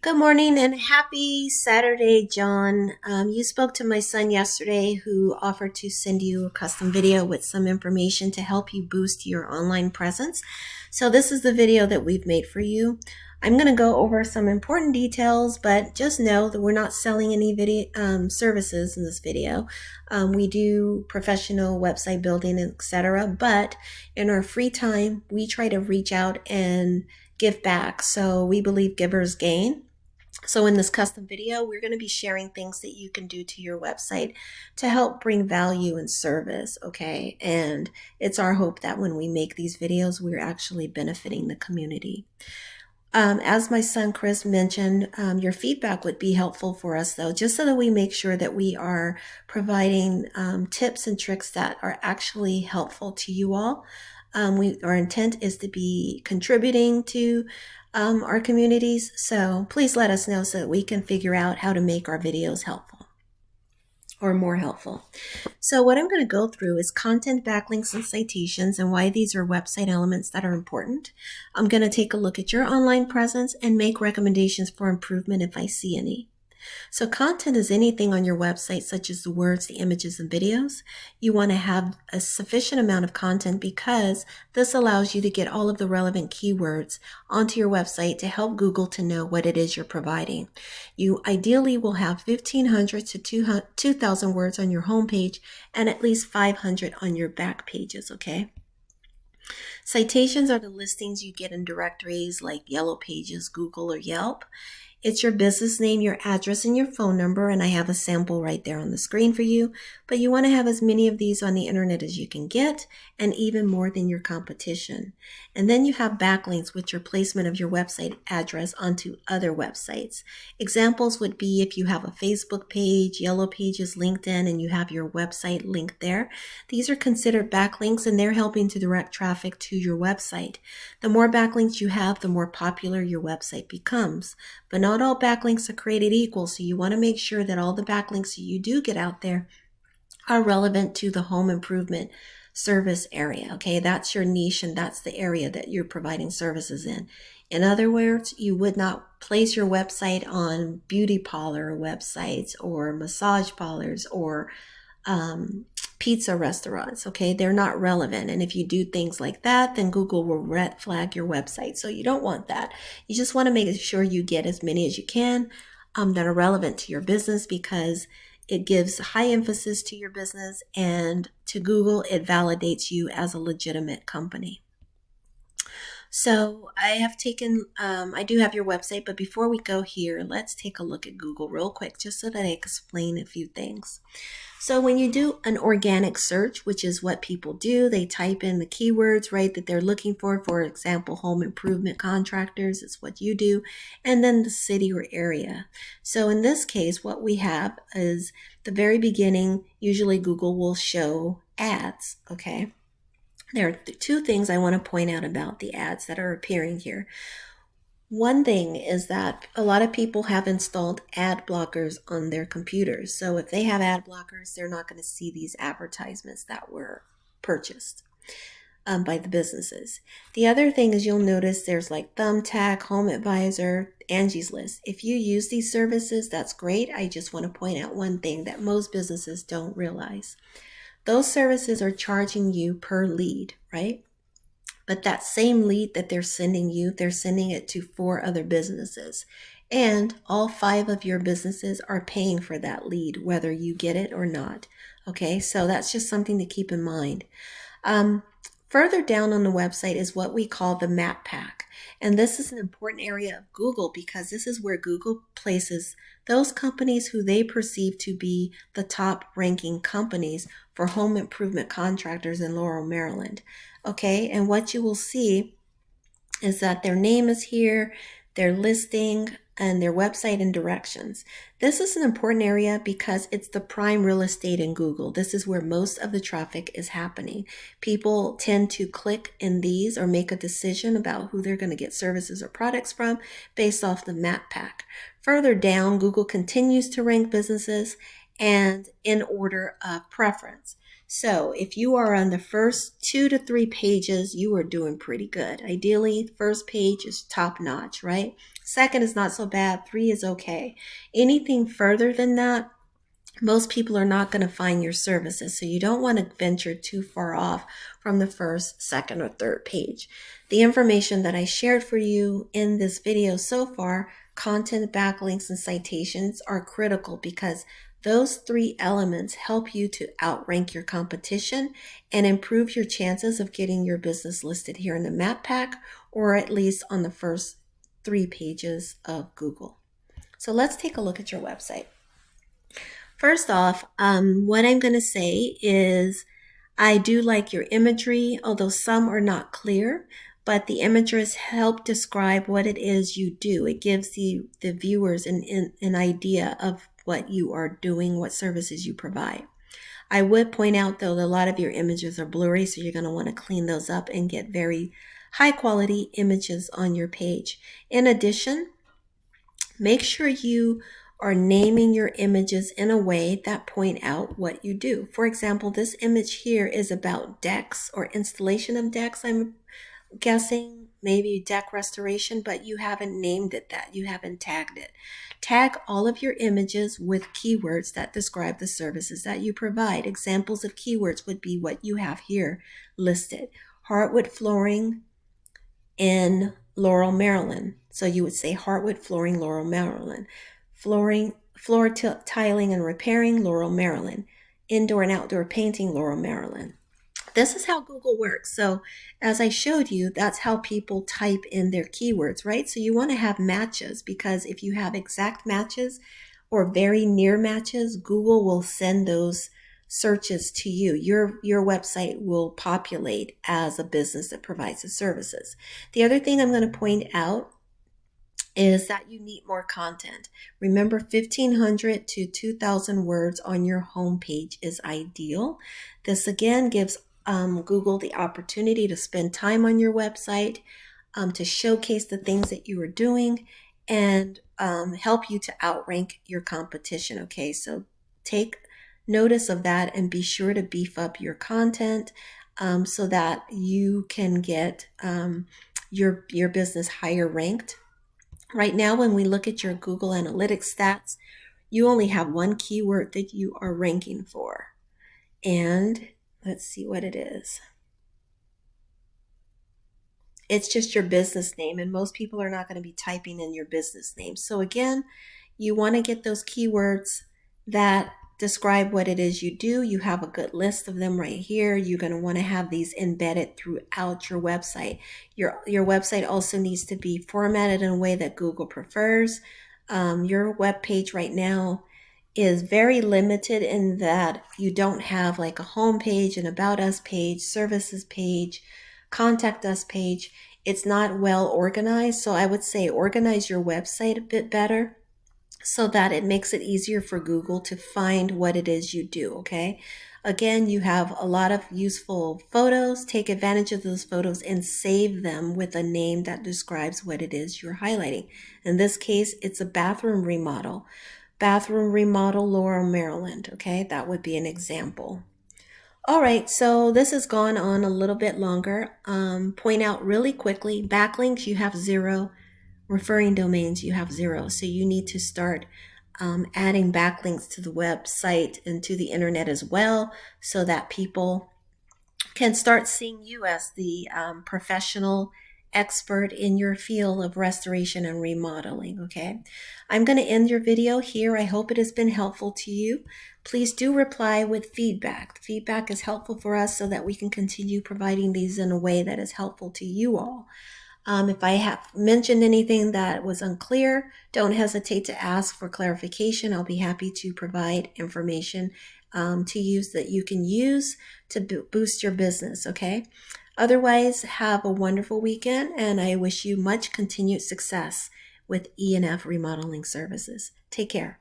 Good morning and happy Saturday, John. You spoke to my son yesterday who offered to send you a custom video with some information to help you boost your online presence. So this is the video that we've made for you. I'm going to go over some important details, but just know that we're not selling any video services in this video. We do professional website building, etc. But in our free time, we try to reach out and give back. So we believe givers gain. So in this custom video, we're going to be sharing things that you can do to your website to help bring value and service, okay? And it's our hope that when we make these videos, we're actually benefiting the community. As my son Chris mentioned, your feedback would be helpful for us though, just so that we make sure that we are providing tips and tricks that are actually helpful to you all. Our intent is to be contributing to our communities, so please let us know so that we can figure out how to make our videos helpful or more helpful. So what I'm going to go through is content, backlinks, and citations and why these are website elements that are important. I'm going to take a look at your online presence and make recommendations for improvement if I see any. So content is anything on your website, such as the words, the images, and videos. You want to have a sufficient amount of content because this allows you to get all of the relevant keywords onto your website to help Google to know what it is you're providing. You ideally will have 1,500 to 2,000 words on your homepage and at least 500 on your back pages, okay? Citations are the listings you get in directories like Yellow Pages, Google, or Yelp. It's your business name, your address, and your phone number, and I have a sample right there on the screen for you. But you want to have as many of these on the internet as you can get, and even more than your competition. And then you have backlinks with your placement of your website address onto other websites. Examples would be if you have a Facebook page, Yellow Pages, LinkedIn, and you have your website linked there. These are considered backlinks, and they're helping to direct traffic to your website. The more backlinks you have, the more popular your website becomes. But not all backlinks are created equal, so you want to make sure that all the backlinks that you do get out there are relevant to the home improvement service area, okay? That's your niche and that's the area that you're providing services in. In other words, you would not place your website on beauty parlor websites or massage parlors or pizza restaurants, okay? They're not relevant. And if you do things like that, then Google will red flag your website. So you don't want that. You just want to make sure you get as many as you can that are relevant to your business because it gives high emphasis to your business, and to Google, it validates you as a legitimate company. So I do have your website, but before we go here, let's take a look at Google real quick, just so that I explain a few things. So when you do an organic search, which is what people do, they type in the keywords, right, that they're looking for example, home improvement contractors is what you do, and then the city or area. So in this case, what we have is the very beginning, usually Google will show ads, okay? There are two things I want to point out about the ads that are appearing here. One thing is that a lot of people have installed ad blockers on their computers. So if they have ad blockers, they're not going to see these advertisements that were purchased by the businesses. The other thing is you'll notice there's like Thumbtack, Home Advisor, Angie's List. If you use these services, that's great. I just want to point out one thing that most businesses don't realize. Those services are charging you per lead, right? But that same lead that they're sending you, they're sending it to 4 other businesses. And all 5 of your businesses are paying for that lead, whether you get it or not. Okay, so that's just something to keep in mind. Further down on the website is what we call the map pack. And this is an important area of Google because this is where Google places those companies who they perceive to be the top ranking companies for home improvement contractors in Laurel, Maryland. Okay, and what you will see is that their name is here, their listing, and their website and directions. This is an important area because it's the prime real estate in Google. This is where most of the traffic is happening. People tend to click in these or make a decision about who they're going to get services or products from based off the map pack. Further down, Google continues to rank businesses and in order of preference. So if you are on the first 2 to 3 pages, you are doing pretty good. Ideally, first page is top notch, right? Second is not so bad. 3 is okay. Anything further than that, most people are not going to find your services. So you don't want to venture too far off from the first, second, or third page. The information that I shared for you in this video so far, content, backlinks, and citations, are critical because those 3 elements help you to outrank your competition and improve your chances of getting your business listed here in the map pack, or at least on the first 3 pages of Google. So let's take a look at your website. First off, what I'm going to say is I do like your imagery, although some are not clear, but the images help describe what it is you do. It gives the viewers an idea of what you are doing, what services you provide. I would point out, though, that a lot of your images are blurry, so you're going to want to clean those up and get very high quality images on your page. In addition, make sure you are naming your images in a way that point out what you do. For example, this image here is about decks or installation of decks, I'm guessing, maybe deck restoration, but you haven't named it that. You haven't tagged it. Tag all of your images with keywords that describe the services that you provide. Examples of keywords would be what you have here listed. Hardwood flooring in Laurel, Maryland. So you would say hardwood flooring, Laurel, Maryland. Floor tiling and repairing, Laurel, Maryland. Indoor and outdoor painting, Laurel, Maryland. This is how Google works. So as I showed you, that's how people type in their keywords, right? So you want to have matches, because if you have exact matches or very near matches, Google will send those searches to you. Your website will populate as a business that provides the services. The other thing I'm going to point out is that you need more content. Remember, 1,500 to 2,000 words on your homepage is ideal. This again gives Google the opportunity to spend time on your website, to showcase the things that you are doing, and help you to outrank your competition. Okay, so take notice of that and be sure to beef up your content so that you can get your business higher ranked. Right now, when we look at your Google Analytics stats, you only have one keyword that you are ranking for. And let's see what it is. It's just your business name, and most people are not going to be typing in your business name. So again, you want to get those keywords that describe what it is you do. You have a good list of them right here. You're going to want to have these embedded throughout your website. Your website also needs to be formatted in a way that Google prefers. Your web page right now is very limited in that you don't have like a home page, an about us page, services page, contact us page. It's not well organized. So I would say organize your website a bit better, so that it makes it easier for Google to find what it is you do, okay? Again, you have a lot of useful photos. Take advantage of those photos and save them with a name that describes what it is you're highlighting. In this case, it's a bathroom remodel. Bathroom remodel, Laurel, Maryland, okay? That would be an example. All right, so this has gone on a little bit longer. Point out really quickly, backlinks, you have 0. Referring domains, you have 0. So you need to start adding backlinks to the website and to the internet as well, so that people can start seeing you as the professional expert in your field of restoration and remodeling, okay? I'm going to end your video here. I hope it has been helpful to you. Please do reply with feedback. Feedback is helpful for us so that we can continue providing these in a way that is helpful to you all. If I have mentioned anything that was unclear, don't hesitate to ask for clarification. I'll be happy to provide information to use that you can use to boost your business, okay? Otherwise, have a wonderful weekend, and I wish you much continued success with E&F Remodeling Services. Take care.